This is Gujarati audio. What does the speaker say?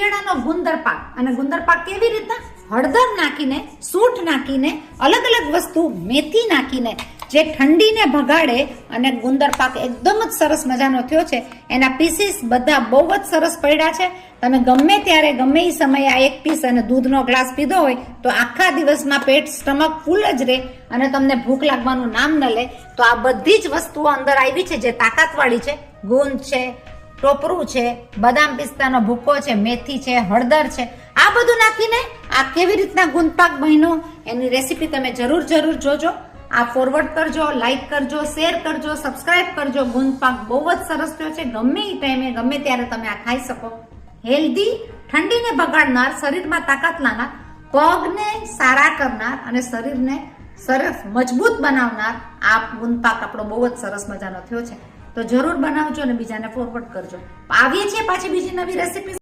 શિયાળાનો ગુંદર પાક. અને ગુંદર પાક કેવી રીતના? હળદર નાખીને, સૂંઠ નાખીને, અલગ અલગ વસ્તુ, મેથી નાખીને જે ઠંડીને ભગાડે અને ગુંદર પાક એકદમ જ સરસ મજાનો થયો છે. એના પીસીસ બધા બહુ જ સરસ પડ્યા છે. તમે ગમે ત્યારે ગમે એ સમયે આ એક પીસ અને દૂધનો ગ્લાસ પીધો હોય તો આખા દિવસમાં પેટ સ્ટમક ફૂલ જ રહે અને તમને ભૂખ લાગવાનું નામ ન લે. તો આ બધી જ વસ્તુઓ અંદર આવી છે જે તાકાતવાળી છે. ગુંદ છે, ટોપરું છે, બદામ પિસ્તાનો ભૂકો છે, મેથી છે, હળદર છે, આ બધું નાખીને આ કેવી રીતના ગુંદ પાક બન્યો એની રેસીપી તમે જરૂર જોજો. આ ફોરવર્ડ કરજો, લાઈક કરજો, શેર કરજો, સબસ્ક્રાઇબ કરજો. ગુંદ પાક બહુ જ સરસ થયો છે. ગમે એ ટાઈમે ગમે ત્યારે તમે આ ખાઈ શકો. હેલ્ધી, ઠંડીને બગાડનાર, શરીરમાં તાકાત લાવનાર, પગને સારા કરનાર અને શરીરને સરસ મજબૂત બનાવનાર આ ગુંદ પાક આપણો બહુ જ સરસ મજાનો થયો છે. તો જરૂર બનાવજો અને બીજાને ફોરવર્ડ કરજો. આવીએ છીએ પાછી બીજી નવી રેસીપી.